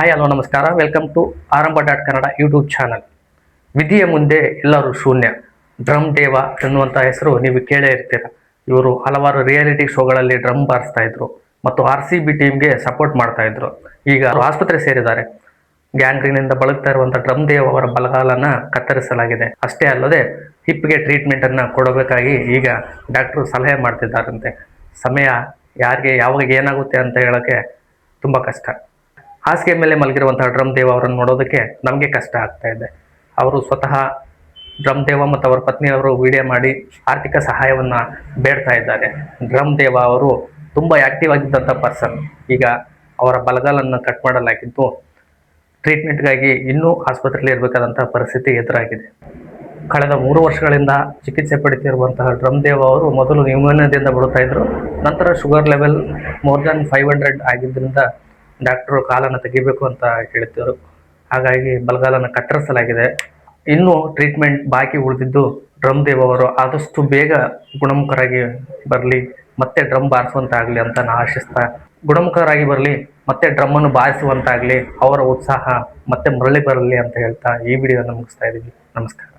Hi hello ನಮಸ್ಕಾರ, welcome to ಆರಂಭ.ಕನ್ನಡ YouTube channel. ವಿಧಿಯ ಮುಂದೆ ಎಲ್ಲರೂ ಶೂನ್ಯ. ಡ್ರಮ್ ದೇವ ಎನ್ನುವಂಥ ಹೆಸರು ನೀವು ಕೇಳೇ ಇರ್ತೀರ. ಇವರು ಹಲವಾರು ರಿಯಾಲಿಟಿ ಶೋಗಳಲ್ಲಿ ಡ್ರಮ್ ಬಾರಿಸ್ತಾ ಇದ್ರು ಮತ್ತು RCB ಟೀಮ್ಗೆ ಸಪೋರ್ಟ್ ಮಾಡ್ತಾ ಇದ್ರು. ಈಗ ಆಸ್ಪತ್ರೆ ಸೇರಿದ್ದಾರೆ. ಗ್ಯಾಂಗ್ರೀನಿಂದ ಬಳಲ್ತಾ ಇರುವಂಥ ಡ್ರಮ್ ದೇವ್ ಅವರ ಬಲಗಾಲನ್ನ ಕತ್ತರಿಸಲಾಗಿದೆ. ಅಷ್ಟೇ ಅಲ್ಲದೆ ಹಿಪ್ಗೆ ಟ್ರೀಟ್ಮೆಂಟ್ ಅನ್ನ ಕೊಡಬೇಕಾಗಿ ಈಗ ಡಾಕ್ಟರ್ ಸಲಹೆ ಮಾಡ್ತಿದ್ದಾರಂತೆ. ಸಮಯ ಯಾರಿಗೆ ಯಾವಾಗ ಏನಾಗುತ್ತೆ ಅಂತ ಹೇಳೋಕ್ಕೆ ತುಂಬ ಕಷ್ಟ. ಹಾಸಿಗೆ ಮೇಲೆ ಮಲಗಿರುವಂತಹ ಡ್ರಮ್ ದೇವ ಅವರನ್ನು ನೋಡೋದಕ್ಕೆ ನಮಗೆ ಕಷ್ಟ ಆಗ್ತಾ ಇದೆ. ಅವರು ಸ್ವತಃ ಡ್ರಮ್ ದೇವ ಮತ್ತು ಅವರ ಪತ್ನಿಯವರು ವಿಡಿಯೋ ಮಾಡಿ ಆರ್ಥಿಕ ಸಹಾಯವನ್ನು ಬೇಡ್ತಾ ಇದ್ದಾರೆ. ಡ್ರಮ್ ದೇವ ಅವರು ತುಂಬ ಆ್ಯಕ್ಟಿವ್ ಆಗಿದ್ದಂಥ ಪರ್ಸನ್. ಈಗ ಅವರ ಬಲಗಾಲನ್ನು ಕಟ್ ಮಾಡಲಾಗಿದ್ದು ಟ್ರೀಟ್ಮೆಂಟ್ಗಾಗಿ ಇನ್ನೂ ಆಸ್ಪತ್ರೆಯಲ್ಲಿ ಇರಬೇಕಾದಂಥ ಪರಿಸ್ಥಿತಿ ಎದುರಾಗಿದೆ. ಕಳೆದ 3 ವರ್ಷಗಳಿಂದ ಚಿಕಿತ್ಸೆ ಪಡೆಯುತ್ತಿರುವಂತಹ ಡ್ರಮ್ ದೇವ ಅವರು ಮೊದಲು ನ್ಯೂಮೋನಿಯಾದಿಂದ ಬರುತ್ತಾ ಇದ್ರು. ನಂತರ ಶುಗರ್ ಲೆವೆಲ್ ಮೋರ್ ದ್ಯಾನ್ 500 ಆಗಿದ್ದರಿಂದ ಡಾಕ್ಟರು ಕಾಲನ್ನು ತೆಗಿಬೇಕು ಅಂತ ಹೇಳ್ತಿದ್ರು. ಹಾಗಾಗಿ ಬಲಗಾಲನ್ನು ಕತ್ತರಿಸಲಾಗಿದೆ. ಇನ್ನೂ ಟ್ರೀಟ್ಮೆಂಟ್ ಬಾಕಿ ಉಳಿದಿದ್ದು ಡ್ರಮ್ ದೇವ್ ಅವರು ಆದಷ್ಟು ಬೇಗ ಗುಣಮುಖರಾಗಿ ಬರಲಿ, ಮತ್ತೆ ಡ್ರಮ್ ಬಾರಿಸುವಂತಾಗಲಿ ಅಂತ ನಾನು ಆಶಿಸ್ತಾ, ಗುಣಮುಖರಾಗಿ ಬರಲಿ, ಮತ್ತೆ ಡ್ರಮ್ಮನ್ನು ಬಾರಿಸುವಂತಾಗಲಿ, ಅವರ ಉತ್ಸಾಹ ಮತ್ತೆ ಮರಳಿ ಬರಲಿ ಅಂತ ಹೇಳ್ತಾ ಈ ವಿಡಿಯೋನ ಮುಗಿಸ್ತಾ ಇದ್ದೀವಿ. ನಮಸ್ಕಾರ.